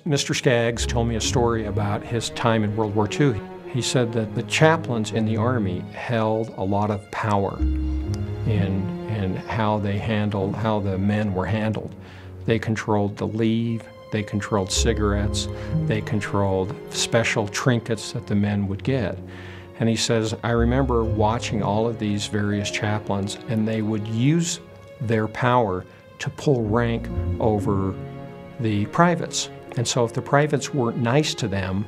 Mr. Skaggs told me a story about his time in World War II. He said that the chaplains in the Army held a lot of power in how the men were handled. They controlled the leave, they controlled cigarettes, they controlled special trinkets that the men would get. And he says, I remember watching all of these various chaplains, and they would use their power to pull rank over the privates. And so if the privates weren't nice to them,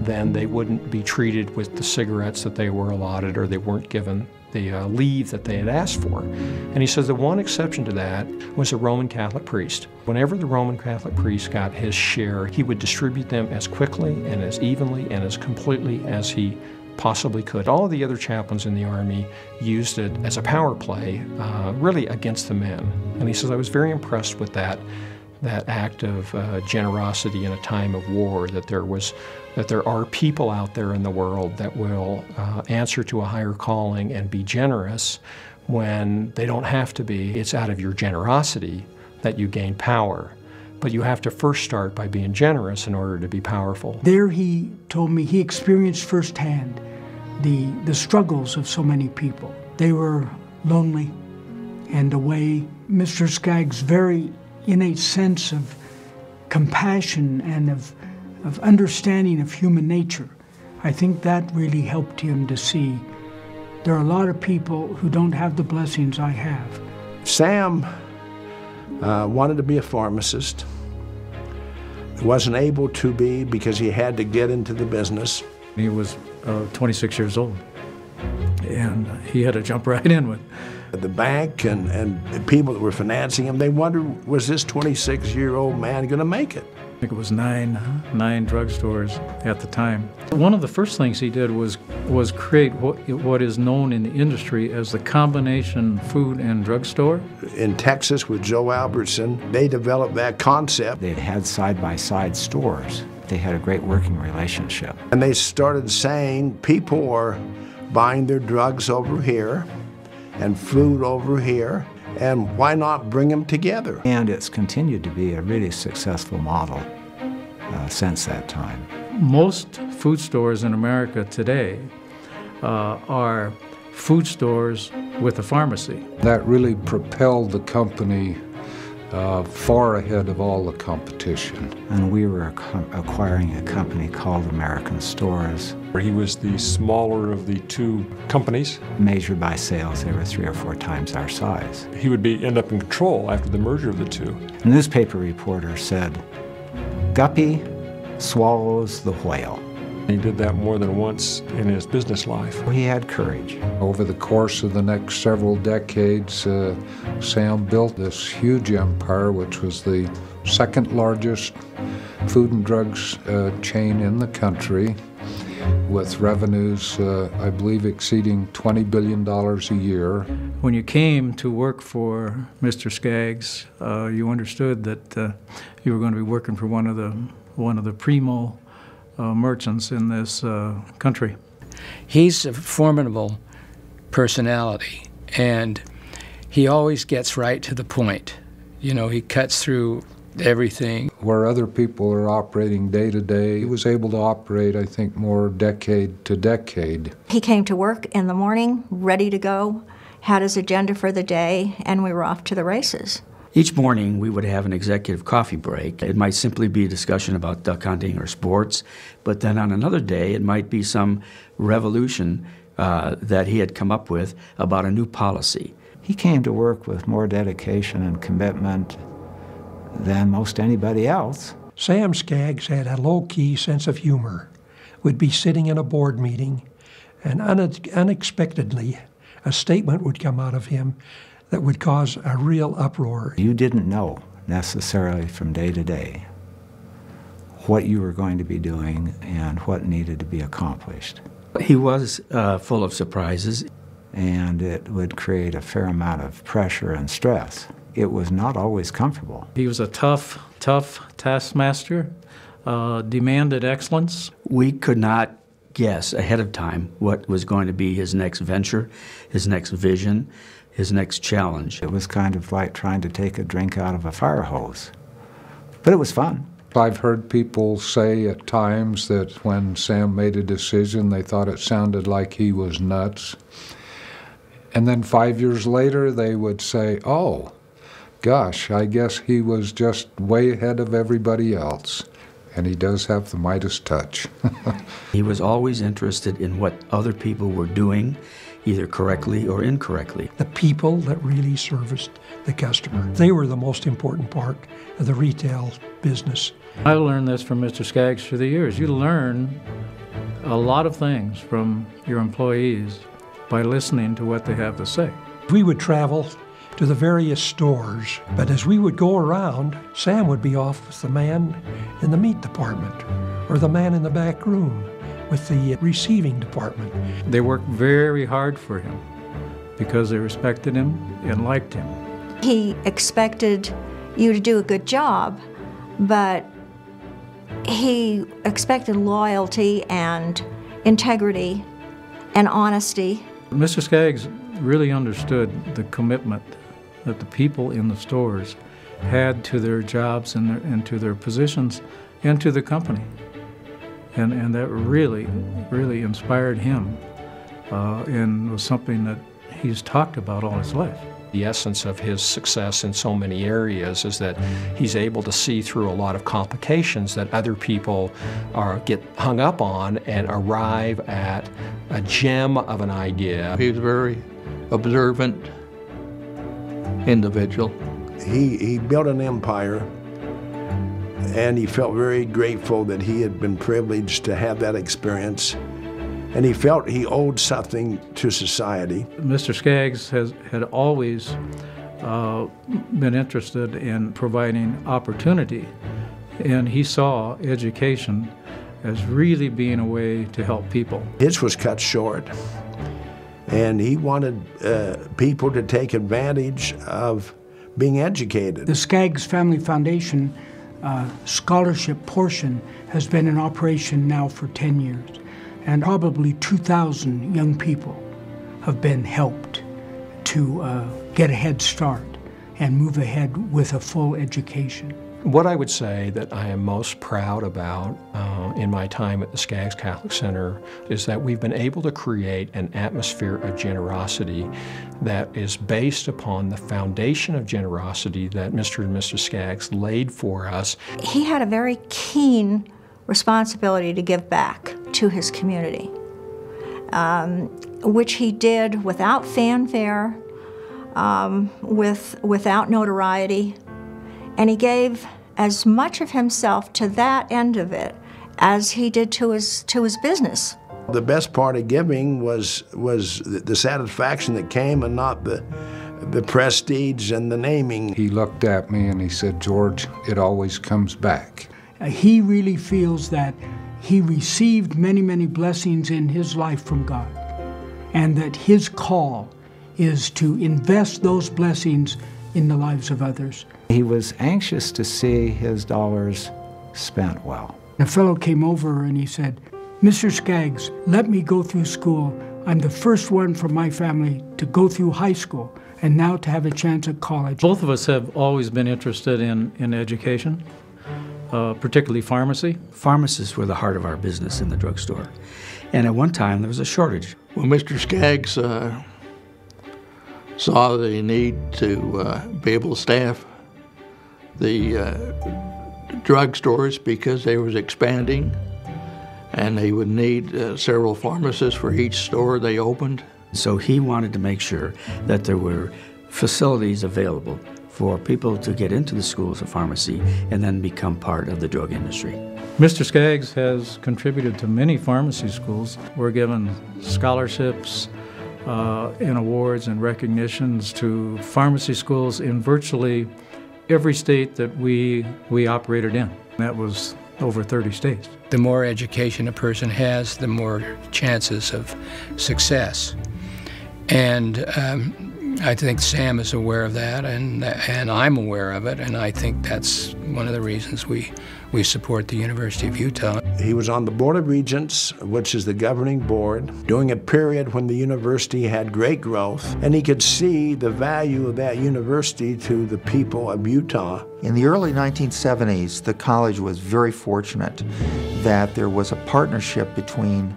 then they wouldn't be treated with the cigarettes that they were allotted, or they weren't given the leave that they had asked for. And he says the one exception to that was a Roman Catholic priest. Whenever the Roman Catholic priest got his share, he would distribute them as quickly and as evenly and as completely as he possibly could. All of the other chaplains in the Army used it as a power play, really against the men. And he says, I was very impressed with that act of generosity in a time of war, that there are people out there in the world that will answer to a higher calling and be generous when they don't have to be. It's out of your generosity that you gain power. But you have to first start by being generous in order to be powerful. There he told me he experienced firsthand the struggles of so many people. They were lonely, and the way Mr. Skaggs' very innate sense of compassion and of understanding of human nature, I think that really helped him to see there are a lot of people who don't have the blessings I have. Sam wanted to be a pharmacist. He wasn't able to be because he had to get into the business. He was 26 years old, and he had to jump right in with the bank and the people that were financing him. They wondered, was this 26-year-old man going to make it? I think it was nine drugstores at the time. One of the first things he did was create what is known in the industry as the combination food and drugstore. In Texas with Joe Albertson, they developed that concept. They'd had side-by-side stores. They had a great working relationship. And they started saying people are buying their drugs over here and food over here, and why not bring them together? And it's continued to be a really successful model since that time. Most food stores in America today are food stores with a pharmacy. That really propelled the company far ahead of all the competition. And we were acquiring a company called American Stores. He was the smaller of the two companies. Measured by sales, they were 3 or 4 times our size. He would end up in control after the merger of the two. A newspaper reporter said, Guppy swallows the whale. He did that more than once in his business life. He had courage. Over the course of the next several decades, Sam built this huge empire, which was the second largest food and drugs chain in the country, with revenues, I believe, exceeding $20 billion a year. When you came to work for Mr. Skaggs, you understood that you were going to be working for one of the primo merchants in this country. He's a formidable personality, and he always gets right to the point. You know, he cuts through everything. Where other people are operating day to day, he was able to operate, I think, more decade to decade. He came to work in the morning, ready to go, had his agenda for the day, and we were off to the races. Each morning we would have an executive coffee break. It might simply be a discussion about duck hunting or sports, but then on another day it might be some revolution that he had come up with about a new policy. He came to work with more dedication and commitment than most anybody else. Sam Skaggs had a low-key sense of humor. Would be sitting in a board meeting, and unexpectedly a statement would come out of him that would cause a real uproar. You didn't know necessarily from day to day what you were going to be doing and what needed to be accomplished. He was full of surprises. And it would create a fair amount of pressure and stress. It was not always comfortable. He was a tough taskmaster, demanded excellence. We could not guess ahead of time what was going to be his next venture, his next vision, his next challenge. It was kind of like trying to take a drink out of a fire hose, but it was fun. I've heard people say at times that when Sam made a decision, they thought it sounded like he was nuts. And then 5 years later, they would say, oh, gosh, I guess he was just way ahead of everybody else. And he does have the Midas touch. He was always interested in what other people were doing, either correctly or incorrectly. The people that really serviced the customer. They were the most important part of the retail business. I learned this from Mr. Skaggs through the years. You learn a lot of things from your employees by listening to what they have to say. We would travel to the various stores, but as we would go around, Sam would be off with the man in the meat department or the man in the back room with the receiving department. They worked very hard for him because they respected him and liked him. He expected you to do a good job, but he expected loyalty and integrity and honesty. Mr. Skaggs really understood the commitment that the people in the stores had to their jobs and to their positions and to the company. And that really, really inspired him and was something that he's talked about all his life. The essence of his success in so many areas is that he's able to see through a lot of complications that other people get hung up on and arrive at a gem of an idea. He was a very observant individual. He built an empire, and he felt very grateful that he had been privileged to have that experience. And he felt he owed something to society. Mr. Skaggs had always been interested in providing opportunity, and he saw education as really being a way to help people. His was cut short, and he wanted people to take advantage of being educated. The Skaggs Family Foundation scholarship portion has been in operation now for 10 years. And probably 2,000 young people have been helped to get a head start and move ahead with a full education. What I would say that I am most proud about in my time at the Skaggs Catholic Center is that we've been able to create an atmosphere of generosity that is based upon the foundation of generosity that Mr. and Mrs. Skaggs laid for us. He had a very keen responsibility to give back to his community, which he did without fanfare, without notoriety, and he gave as much of himself to that end of it as he did to his business. The best part of giving was the satisfaction that came, and not the prestige and the naming. He looked at me and he said, George, it always comes back. He really feels that he received many, many blessings in his life from God, and that his call is to invest those blessings in the lives of others. He was anxious to see his dollars spent well. A fellow came over and he said, Mr. Skaggs, let me go through school. I'm the first one from my family to go through high school and now to have a chance at college. Both of us have always been interested in education. Particularly pharmacy. Pharmacists were the heart of our business in the drugstore. And at one time, there was a shortage. Well, Mr. Skaggs saw the need to be able to staff the drugstores because they was expanding, and they would need several pharmacists for each store they opened. So he wanted to make sure that there were facilities available for people to get into the schools of pharmacy and then become part of the drug industry. Mr. Skaggs has contributed to many pharmacy schools. We're given scholarships and awards and recognitions to pharmacy schools in virtually every state that we operated in. That was over 30 states. The more education a person has, the more chances of success. And I think Sam is aware of that, and I'm aware of it, and I think that's one of the reasons we support the University of Utah. He was on the Board of Regents, which is the governing board, during a period when the university had great growth, and he could see the value of that university to the people of Utah. In the early 1970s, the college was very fortunate that there was a partnership between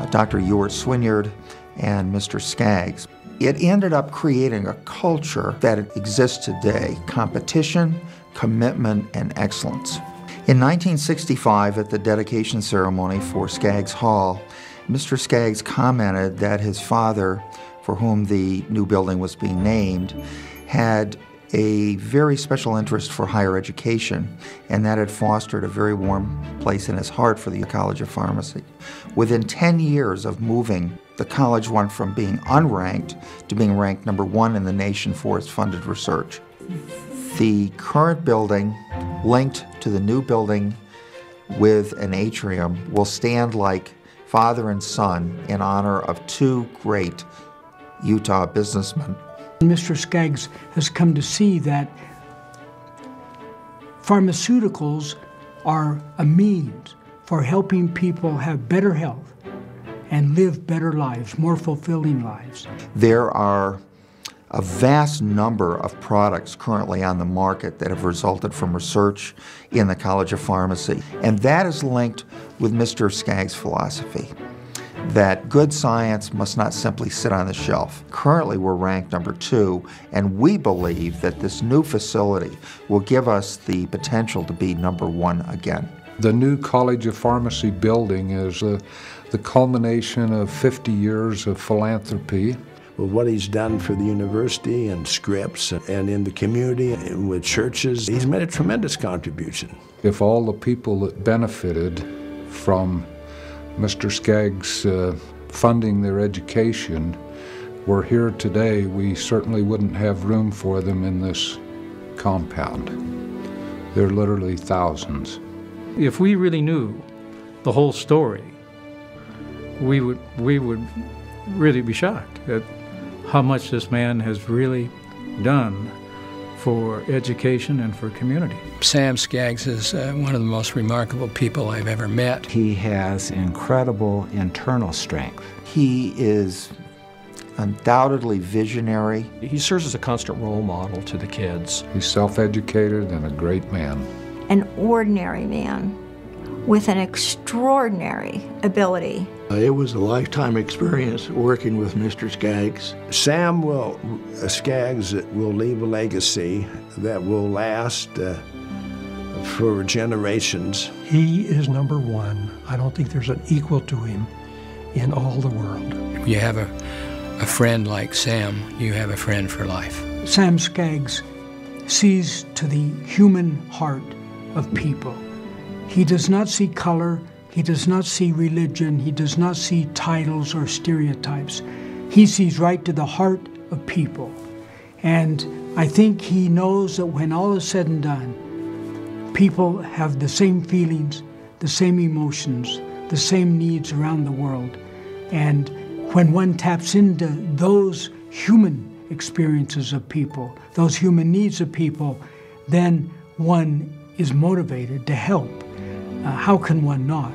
Dr. Ewart Swinyard and Mr. Skaggs. It ended up creating a culture that exists today: competition, commitment, and excellence. In 1965, at the dedication ceremony for Skaggs Hall, Mr. Skaggs commented that his father, for whom the new building was being named, had a very special interest for higher education, and that had fostered a very warm place in his heart for the College of Pharmacy. Within 10 years of moving, the college went from being unranked to being ranked #1 in the nation for its funded research. The current building, linked to the new building with an atrium, will stand like father and son in honor of two great Utah businessmen. Mr. Skaggs has come to see that pharmaceuticals are a means for helping people have better health and live better lives, more fulfilling lives. There are a vast number of products currently on the market that have resulted from research in the College of Pharmacy, and that is linked with Mr. Skaggs' philosophy that good science must not simply sit on the shelf. Currently, we're ranked #2, and we believe that this new facility will give us the potential to be #1 again. The new College of Pharmacy building is the culmination of 50 years of philanthropy. With what he's done for the university and Scripps and in the community and with churches, he's made a tremendous contribution. If all the people that benefited from Mr. Skaggs funding their education were here today, we certainly wouldn't have room for them in this compound. There are literally thousands. If we really knew the whole story, we would really be shocked at how much this man has really done for education and for community. Sam Skaggs is one of the most remarkable people I've ever met. He has incredible internal strength. He is undoubtedly visionary. He serves as a constant role model to the kids. He's self-educated and a great man. An ordinary man with an extraordinary ability. It was a lifetime experience working with Mr. Skaggs. Sam Skaggs will leave a legacy that will last for generations. He is #1. I don't think there's an equal to him in all the world. You have a friend like Sam, you have a friend for life. Sam Skaggs sees to the human heart of people. He does not see color, he does not see religion, he does not see titles or stereotypes. He sees right to the heart of people. And I think he knows that when all is said and done, people have the same feelings, the same emotions, the same needs around the world. And when one taps into those human experiences of people, those human needs of people, then one is motivated to help. How can one not?